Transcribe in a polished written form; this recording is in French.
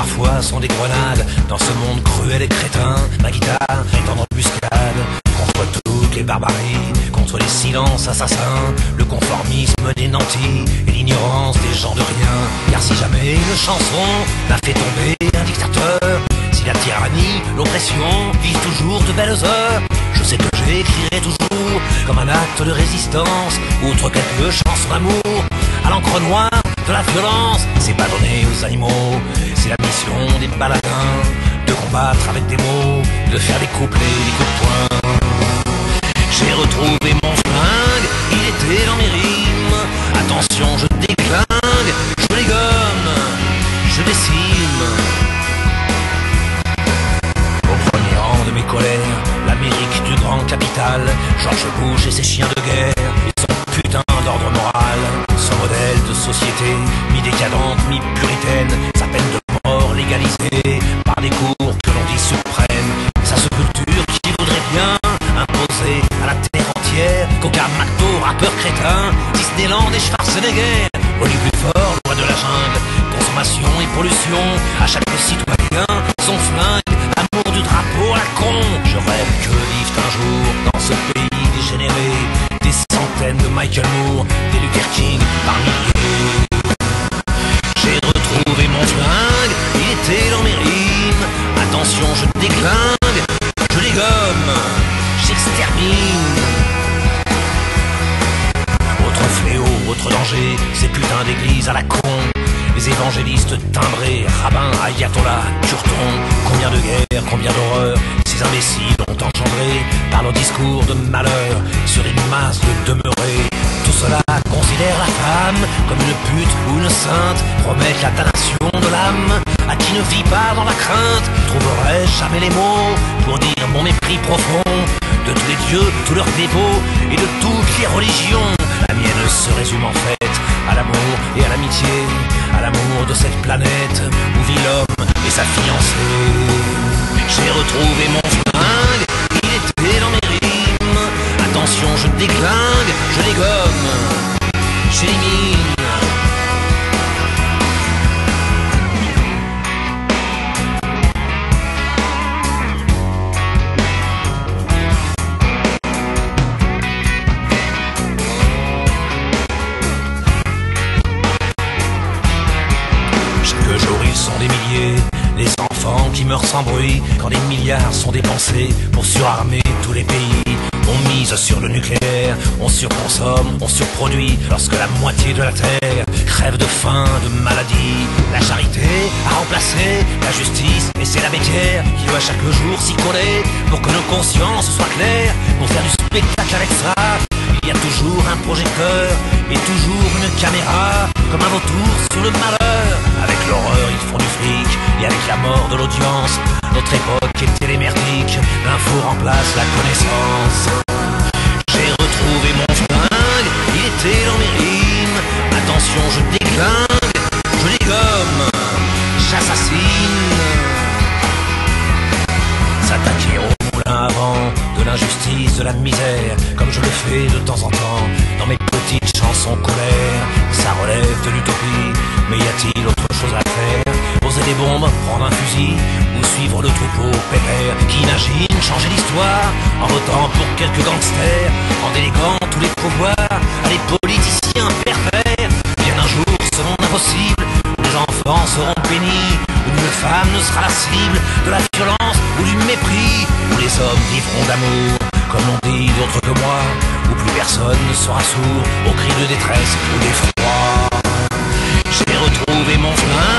parfois sont des grenades. Dans ce monde cruel et crétin, ma guitare est en embuscade contre toutes les barbaries, contre les silences assassins, le conformisme des nantis et l'ignorance des gens de rien. Car si jamais une chanson n'a fait tomber un dictateur, si la tyrannie, l'oppression vivent toujours de belles heures, je sais que j'écrirai toujours comme un acte de résistance, outre quelques chansons d'amour, à l'encre noire de la violence. C'est pas donné aux animaux, c'est la mission des baladins, de combattre avec des mots, de faire des couplets, des coups de poing. J'ai retrouvé mon flingue, il était dans mes rimes. Attention, je déclingue, je les gomme, je décime. Au premier rang de mes colères, l'Amérique du grand capital, George Bush et ses chiens de guerre, et son putain d'ordre moral, son modèle de société, mi-décadente, mi-puritaine, sa peine de mort légalisée par des cours que l'on dit suprêmes, sa sculpture qui voudrait bien imposer à la terre entière qu'aucun McDo, rappeur crétin, Disneyland et Schwarzenegger, Oli plus fort, loi de la jungle, consommation et pollution, à chaque citoyen son flingue, amour du drapeau à la con. Je rêve que vivent un jour dans ce pays dégénéré des centaines de Michael Moore, des Luther King par milliers. J'ai retrouvé mon flingue, il était dans mes rimes. Attention, je déclingue, je les gomme, j'extermine. Autre fléau, autre danger, ces putains d'églises à la con, les évangélistes timbrés, rabbins, ayatollahs, turtons. Combien de guerres, combien d'horreurs ces imbéciles ont engendré par leurs discours de malheur sur une masse de demeurés. Tout cela considère la femme comme une pute ou une sainte, promettent la damnation de l'âme à qui ne vit pas dans la crainte. Trouverai-je jamais les mots pour dire mon mépris profond de tous les dieux, tous leurs dévots et de toutes les religions. La mienne se résume en fait à l'amour et à l'amitié, à l'amour de cette planète où vit l'homme et sa fiancée. J'ai retrouvé mon flingue, il était dans mes rimes. Attention, je déclingue, je les gomme, j'élimine. Sont des milliers, les enfants qui meurent sans bruit, quand des milliards sont dépensés pour surarmer tous les pays. On mise sur le nucléaire, on surconsomme, on surproduit, lorsque la moitié de la terre crève de faim, de maladie. La charité a remplacé la justice, et c'est la béquerre qui doit chaque jour s'y coller pour que nos consciences soient claires, pour faire du spectacle avec ça. Il y a toujours un projecteur et toujours une caméra, comme un vautour sur le malheur. Avec l'horreur ils font du fric, et avec la mort de l'audience, notre époque est télémerdique, l'info remplace la connaissance. J'ai retrouvé mon flingue, il était dans mes rimes. Attention, je déclingue, je les gomme, j'assassine. S'attaquer au moulin à vent de l'injustice, de la misère, comme je le fais de temps en temps dans mes petites chansons colères. Ça relève de l'utopie, mais y a-t-il autre chose à faire? Poser des bombes, prendre un fusil, ou suivre le troupeau pépère qui imagine changer l'histoire en votant pour quelques gangsters, en déléguant tous les pouvoirs à des politiciens pervers. Bien un jour ce monde impossible où les enfants seront bénis, où une femme ne sera la cible de la violence ou du mépris, où les hommes vivront d'amour, comme l'ont dit d'autres que moi, où plus personne ne sera sourd aux cris de détresse ou d'effroi. J'ai retrouvé mon flingue,